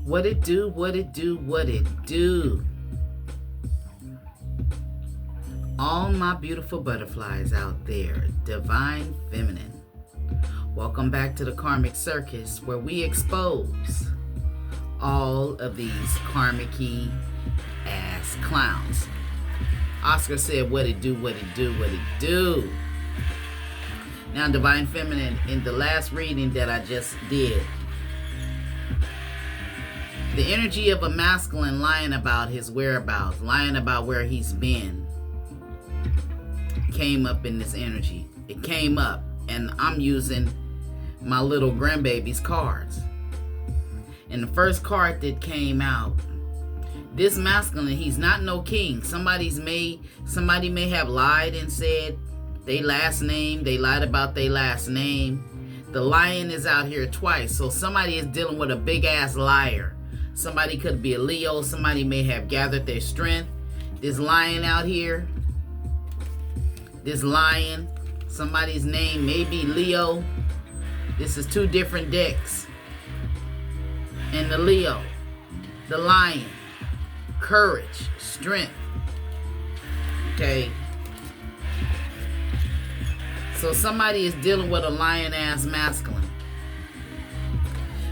What it do, what it do, what it do. All my beautiful butterflies out there, divine feminine. Welcome back to the Karmic Circus, where we expose all of these karmic-y ass clowns. Oscar said, what it do, what it do, what it do. Now, divine feminine, in the last reading that I just did, the energy of a masculine lying about his whereabouts, lying about where he's been, came up in this energy. It came up, and I'm using my little grandbaby's cards. And the first card that came out, this masculine, he's not no king. Somebody may have lied and said they last name, they lied about their last name. The lion is out here twice, so somebody is dealing with a big ass liar. Somebody could be a Leo. Somebody may have gathered their strength. This lion out here, this lion, somebody's name may be Leo. This is two different decks. And the Leo, the lion, courage, strength. Okay. So somebody is dealing with a lion-ass masculine.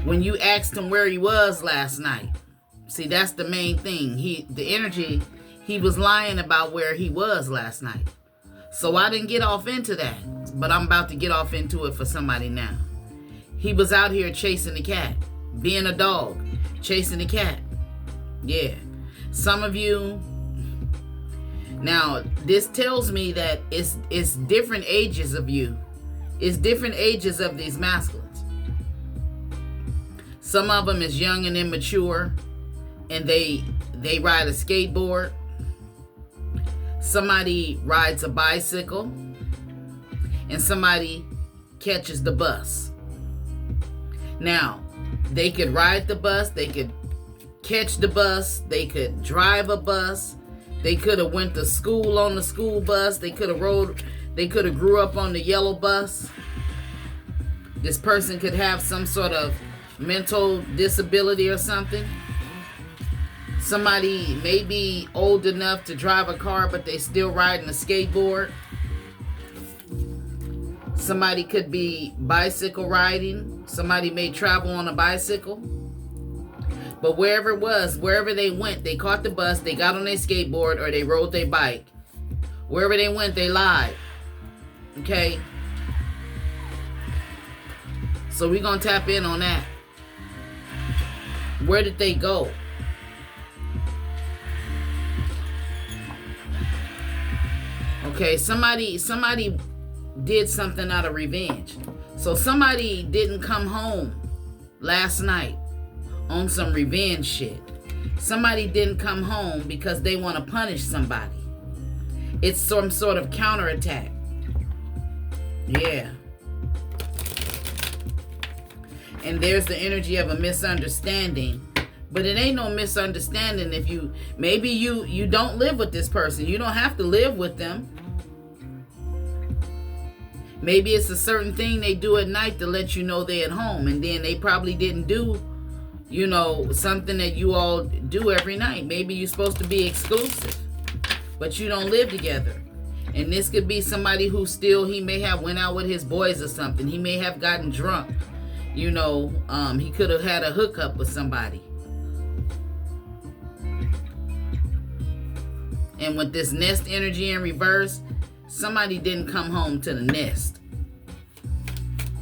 When you asked him where he was last night, see, that's the main thing. The energy, he was lying about where he was last night. So I didn't get off into that, but I'm about to get off into it for somebody now. He was out here chasing the cat, being a dog, chasing the cat. Yeah. Some of you, now this tells me that it's different ages of you. It's different ages of these masculines. Some of them is young and immature, and they ride a skateboard. Somebody rides a bicycle, and somebody catches the bus. Now, they could ride the bus, they could catch the bus, they could drive a bus, they could have went to school on the school bus, they could have grew up on the yellow bus. This person could have some sort of mental disability or something. Somebody may be old enough to drive a car, but they still riding a skateboard. Somebody could be bicycle riding. Somebody may travel on a bicycle. But wherever it was, wherever they went, they caught the bus, they got on their skateboard, or they rode their bike. Wherever they went, they lied. Okay? So we're going to tap in on that. Where did they go? Okay, somebody did something out of revenge. So somebody didn't come home last night on some revenge shit. Somebody didn't come home because they want to punish somebody. It's some sort of counterattack. Yeah. And there's the energy of a misunderstanding. But it ain't no misunderstanding if maybe you don't live with this person. You don't have to live with them. Maybe it's a certain thing they do at night to let you know they're at home. And then they probably didn't do, something that you all do every night. Maybe you're supposed to be exclusive, but you don't live together. And this could be somebody who he may have went out with his boys or something. He may have gotten drunk. He could have had a hookup with somebody. And with this nest energy in reverse, somebody didn't come home to the nest.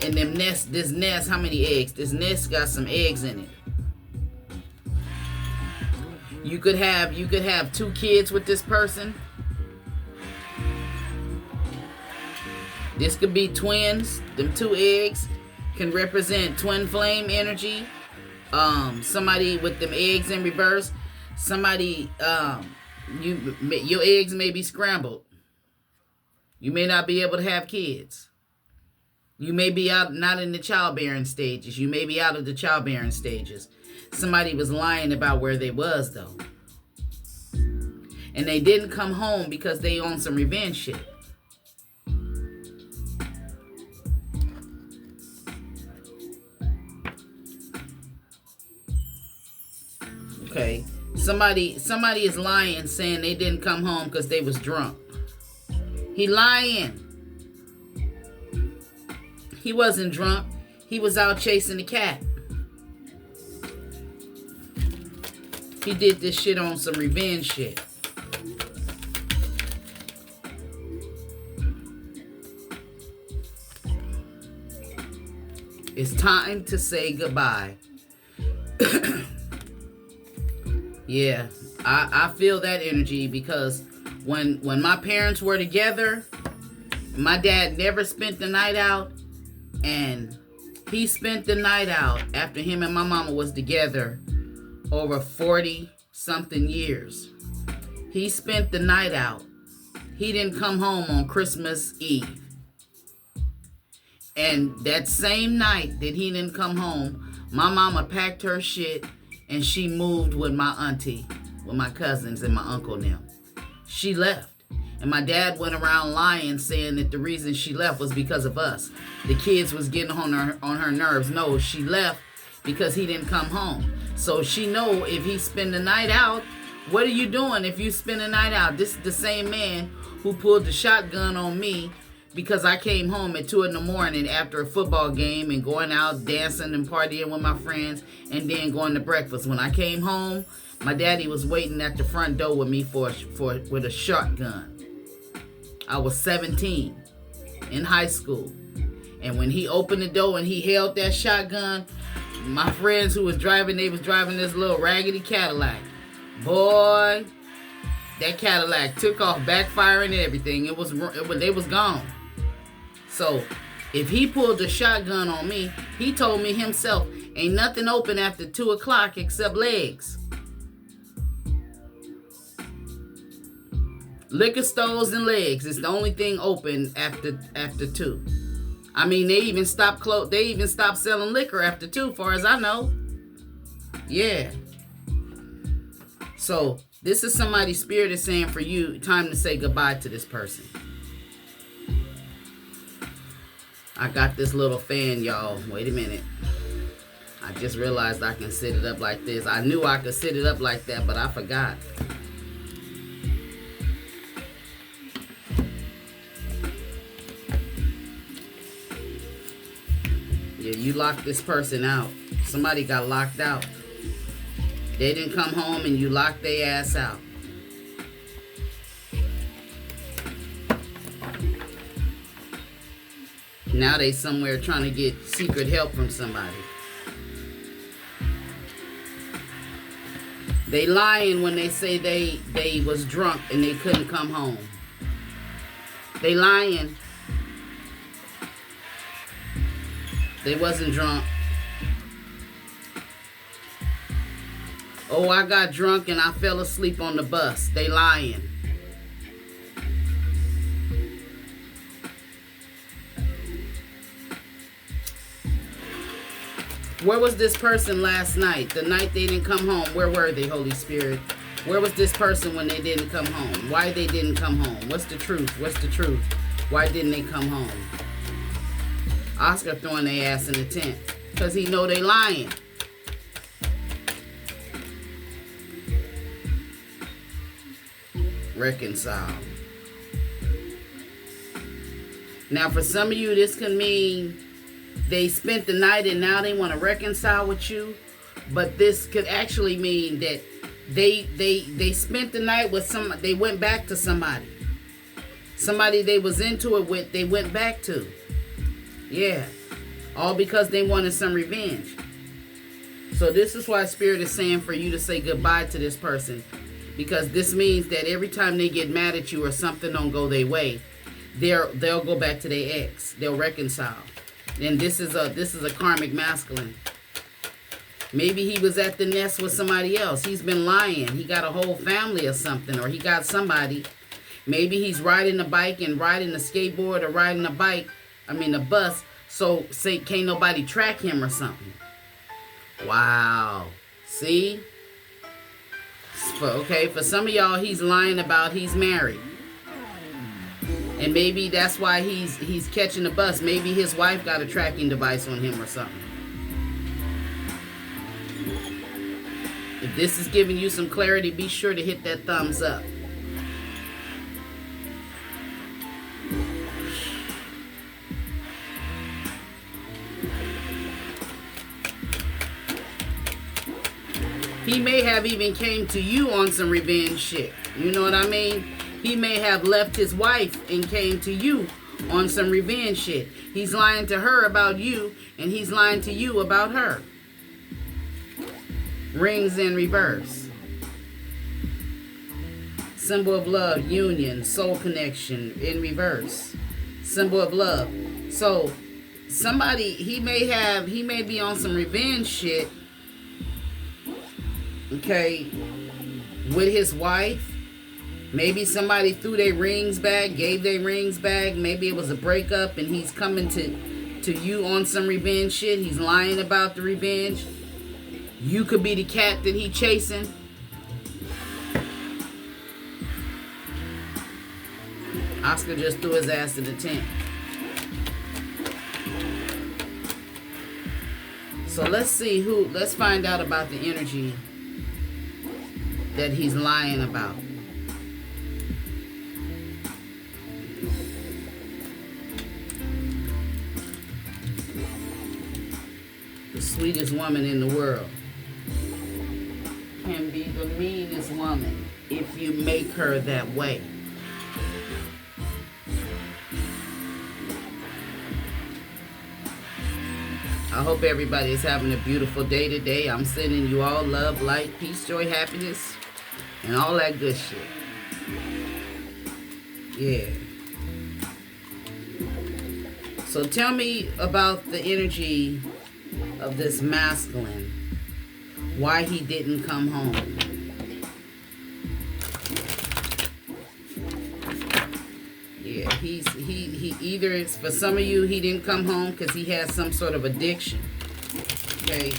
And this nest, how many eggs? This nest got some eggs in it. You could have 2 kids with this person. This could be twins. Them 2 eggs can represent twin flame energy. Somebody with them eggs in reverse. Somebody, your eggs may be scrambled. You may not be able to have kids. You may be not in the childbearing stages. You may be out of the childbearing stages. Somebody was lying about where they was, though. And they didn't come home because they on some revenge shit. Okay. Somebody is lying, saying they didn't come home because they was drunk. He lying. He wasn't drunk. He was out chasing the cat. He did this shit on some revenge shit. It's time to say goodbye. Yeah, I feel that energy because when my parents were together, my dad never spent the night out, and he spent the night out after him and my mama was together over 40 something years. He spent the night out. He didn't come home on Christmas Eve. And that same night that he didn't come home, my mama packed her shit and she moved with my auntie, with my cousins and my uncle and them. She left. And my dad went around lying, saying that the reason she left was because of us. The kids was getting on her nerves. No, she left because he didn't come home. So she know if he spend the night out, what are you doing if you spend the night out? This is the same man who pulled the shotgun on me because I came home at 2 a.m. after a football game and going out dancing and partying with my friends and then going to breakfast. When I came home, my daddy was waiting at the front door with me with a shotgun. I was 17 in high school. And when he opened the door and he held that shotgun, my friends who was driving, they was driving this little raggedy Cadillac. Boy, that Cadillac took off, backfiring and everything. They was gone. So, if he pulled the shotgun on me, he told me himself, ain't nothing open after 2 o'clock except legs. Liquor stores and legs is the only thing open after 2. I mean, they even stopped selling liquor after 2, far as I know. Yeah. So, this is somebody's spirit is saying for you, time to say goodbye to this person. I got this little fan, y'all. Wait a minute. I just realized I can sit it up like this. I knew I could sit it up like that, but I forgot. Yeah, you locked this person out. Somebody got locked out. They didn't come home and you locked their ass out. Now they somewhere trying to get secret help from somebody. They lying when they say they was drunk and they couldn't come home. They lying. They wasn't drunk. Oh, I got drunk and I fell asleep on the bus. They lying. Where was this person last night? The night they didn't come home. Where were they, Holy Spirit? Where was this person when they didn't come home? Why they didn't come home? What's the truth? What's the truth? Why didn't they come home? Oscar throwing their ass in the tent because he know they lying. Reconcile. Now, for some of you, this can mean they spent the night and now they want to reconcile with you. But this could actually mean that they spent the night with somebody. They went back to somebody. Somebody they was into it with, they went back to. Yeah. All because they wanted some revenge. So this is why Spirit is saying for you to say goodbye to this person. Because this means that every time they get mad at you or something don't go their way, they'll go back to their ex. They'll reconcile. And this is a karmic masculine. Maybe he was at the nest with somebody else. He's been lying. He got a whole family or something, or he got somebody. Maybe he's riding a bike and riding a skateboard or riding a bus, so say can't nobody track him or something. Wow. See? For some of y'all, he's lying about he's married. And maybe that's why he's catching the bus. Maybe his wife got a tracking device on him or something. If this is giving you some clarity, be sure to hit that thumbs up. He may have even came to you on some revenge shit. You know what I mean? He may have left his wife and came to you on some revenge shit. He's lying to her about you, and he's lying to you about her. Rings in reverse. Symbol of love, union, soul connection in reverse. Symbol of love. So somebody, he may be on some revenge shit, okay, with his wife. Maybe somebody threw their rings back, gave their rings back. Maybe it was a breakup and he's coming to you on some revenge shit. He's lying about the revenge. You could be the cat that he chasing. Oscar just threw his ass to the tent. So let's find out about the energy that he's lying about. The sweetest woman in the world can be the meanest woman if you make her that way. I hope everybody is having a beautiful day today. I'm sending you all love, light, peace, joy, happiness, and all that good shit. Yeah. So tell me about the energy of this masculine. Why he didn't come home. Yeah, he either it's for some of you, he didn't come home because he has some sort of addiction, okay,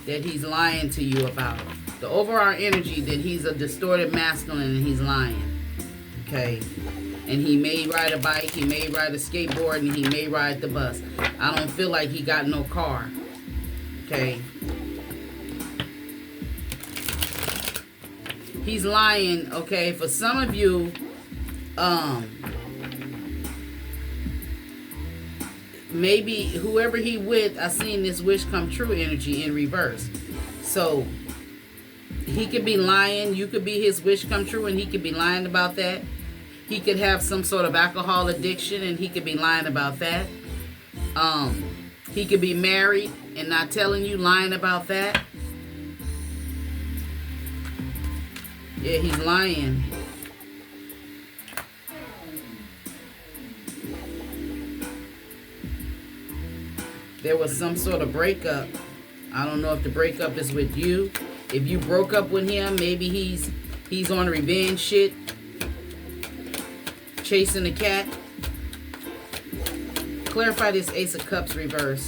that he's lying to you about. The overall energy that he's a distorted masculine and he's lying, okay. And he may ride a bike, he may ride a skateboard, and he may ride the bus. I don't feel like he got no car, okay. He's lying, okay. For some of you, maybe whoever he with, I seen this wish come true energy in reverse. So he could be lying. You could be his wish come true, and he could be lying about that. He could have some sort of alcohol addiction, and he could be lying about that. He could be married and not telling you, lying about that. Yeah, he's lying. There was some sort of breakup. I don't know if the breakup is with you. If you broke up with him, maybe he's on revenge shit. Chasing the cat. Clarify this Ace of Cups reverse.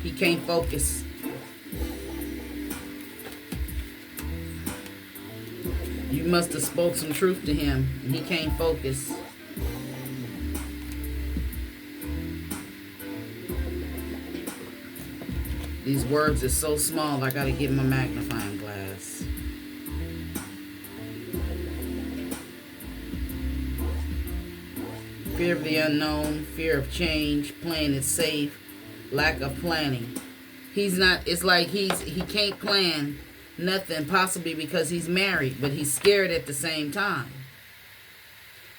He can't focus. You must have spoke some truth to him, and he can't focus. These words are so small, I gotta get my magnifying glass. Fear of the unknown, fear of change, playing it safe, lack of planning. He's not, it's like he can't plan nothing, possibly because he's married, but he's scared at the same time.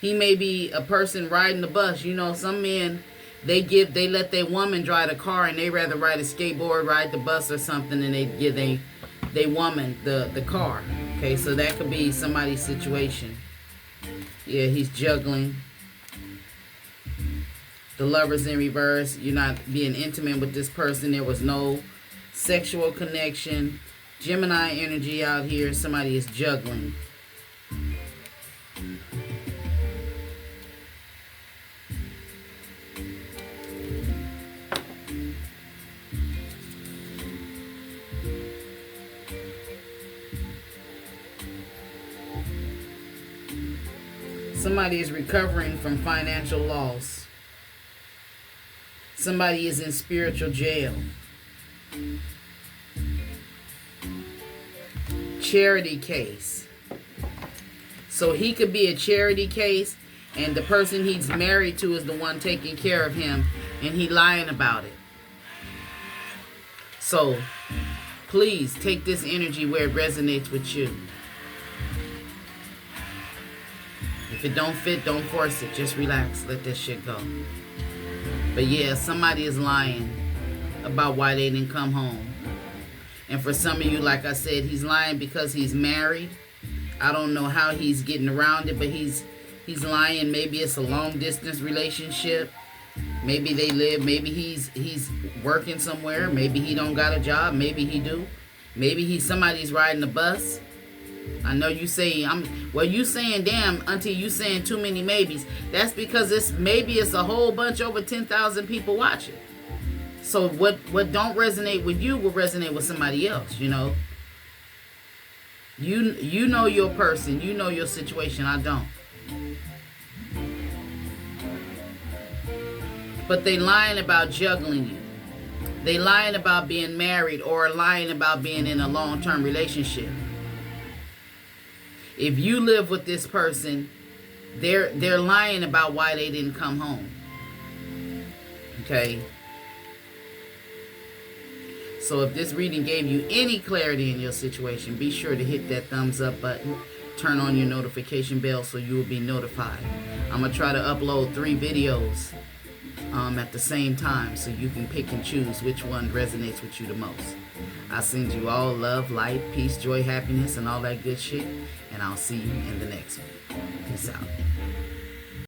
He may be a person riding the bus. You know, some men, they let their woman drive the car, and they rather ride a skateboard, ride the bus or something, and they give they woman the car. Okay, so that could be somebody's situation. Yeah, he's juggling. The Lover's in reverse. You're not being intimate with this person. There was no sexual connection. Gemini energy out here. Somebody is juggling. Somebody is recovering from financial loss. Somebody is in spiritual jail. Charity case. So he could be a charity case, and the person he's married to is the one taking care of him, and he lying about it. So please take this energy where it resonates with you. If it don't fit, don't force it. Just relax. Let that shit go. But yeah, somebody is lying about why they didn't come home. And for some of you, like I said, he's lying because he's married. I don't know how he's getting around it, but he's lying. Maybe it's a long distance relationship. Maybe they live. Maybe he's working somewhere. Maybe he don't got a job.Maybe he do. Maybe somebody's riding the bus. I know you say you saying damn until you saying too many maybes. That's because it's a whole bunch over 10,000 people watching. So what don't resonate with you will resonate with somebody else, you know. You know your person, you know your situation, I don't. But they lying about juggling you. They lying about being married or lying about being in a long-term relationship. If you live with this person, they're lying about why they didn't come home. Okay? So if this reading gave you any clarity in your situation, be sure to hit that thumbs up button. Turn on your notification bell so you will be notified. I'm going to try to upload 3 videos at the same time so you can pick and choose which one resonates with you the most. I send you all love, light, peace, joy, happiness, and all that good shit. And I'll see you in the next one.